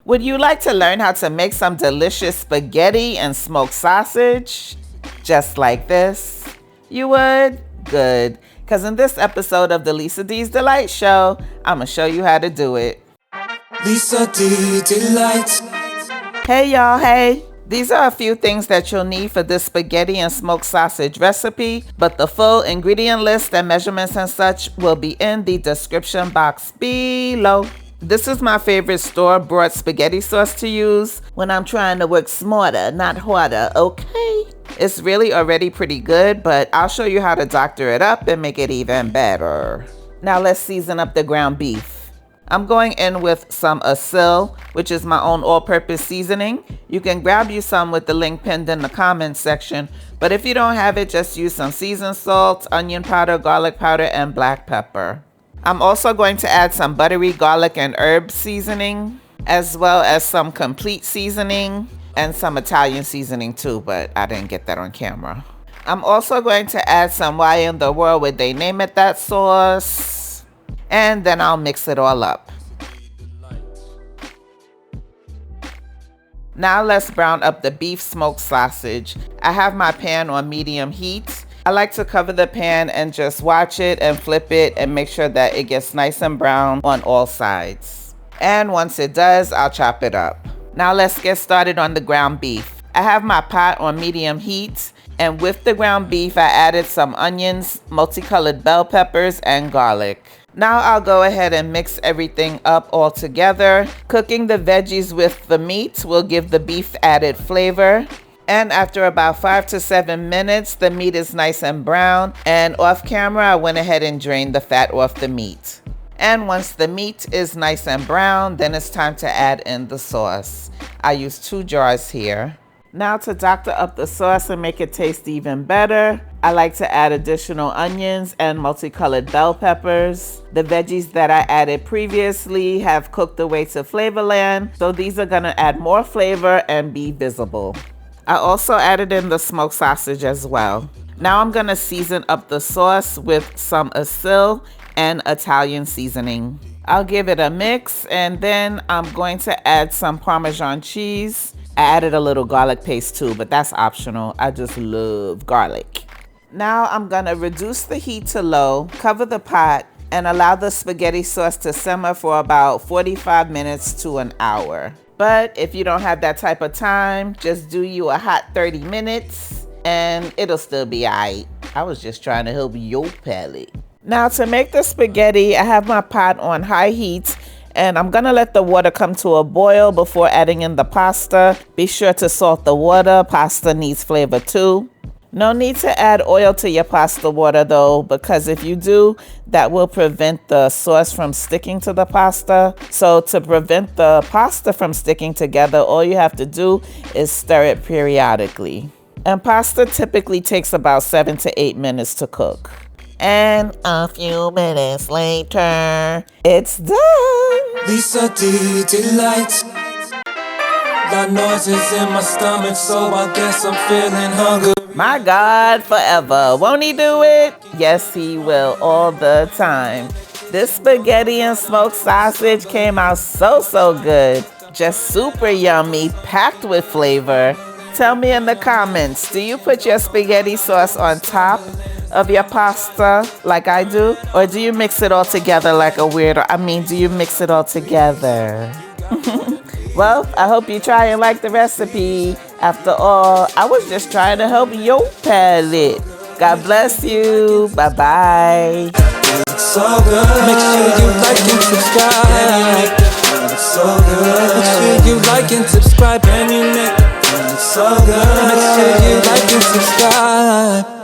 Would you like to learn how to make some delicious spaghetti and smoked sausage? Just like this? You would? Good. Because in this episode of the Lisa D's Delight Show, I'm going to show you how to do it. Lisa D Delight. Hey y'all, hey. These are a few things that you'll need for this spaghetti and smoked sausage recipe, but the full ingredient list and measurements and such will be in the description box below. This is my favorite store-bought spaghetti sauce to use when I'm trying to work smarter, not harder, okay? It's really already pretty good, but I'll show you how to doctor it up and make it even better. Now let's season up the ground beef. I'm going in with some ASIL, which is my own all-purpose seasoning. You can grab you some with the link pinned in the comments section, but if you don't have it, just use some seasoned salt, onion powder, garlic powder, and black pepper. I'm also going to add some buttery garlic and herb seasoning, as well as some complete seasoning and some Italian seasoning too, but I didn't get that on camera. I'm also going to add some Why in the World Would They Name It That sauce, and then I'll mix it all up. Now let's brown up the beef smoked sausage. I have my pan on medium heat. I like to cover the pan and just watch it and flip it and make sure that it gets nice and brown on all sides. And once it does, I'll chop it up. Now let's get started on the ground beef. I have my pot on medium heat, and with the ground beef, I added some onions, multicolored bell peppers, and garlic. Now I'll go ahead and mix everything up all together. Cooking the veggies with the meat will give the beef added flavor. And after about 5 to 7 minutes, the meat is nice and brown. And off camera, I went ahead and drained the fat off the meat. And once the meat is nice and brown, then it's time to add in the sauce. I use 2 jars here. Now to doctor up the sauce and make it taste even better, I like to add additional onions and multicolored bell peppers. The veggies that I added previously have cooked away to Flavorland, so these are gonna add more flavor and be visible. I also added in the smoked sausage as well. Now I'm gonna season up the sauce with some ASIL and Italian seasoning. I'll give it a mix, and then I'm going to add some Parmesan cheese. I added a little garlic paste too, but that's optional. I just love garlic. Now I'm gonna reduce the heat to low, cover the pot, and allow the spaghetti sauce to simmer for about 45 minutes to an hour. But if you don't have that type of time, just do you a hot 30 minutes and it'll still be alright. I was just trying to help your palate. Now to make the spaghetti, I have my pot on high heat, and I'm gonna let the water come to a boil before adding in the pasta. Be sure to salt the water. Pasta needs flavor too. No need to add oil to your pasta water though, because if you do, that will prevent the sauce from sticking to the pasta. So to prevent the pasta from sticking together, all you have to do is stir it periodically. And pasta typically takes about 7 to 8 minutes to cook. And a few minutes later, it's done. Lisa D Delight. Got noises in my stomach, so I guess I'm feeling hungry. My God, forever. Won't he do it? Yes, he will all the time. This spaghetti and smoked sausage came out so good. Just super yummy, packed with flavor. Tell me in the comments, do you put your spaghetti sauce on top of your pasta like I do? Or do you mix it all together like a weirdo? I mean, do you mix it all together? Well, I hope you try and like the recipe. After all, I was just trying to help your palate. God bless you. Bye-bye. So good. Make sure you like and subscribe. So good. Make sure you like and subscribe. And you make it so good. Make sure you like and subscribe.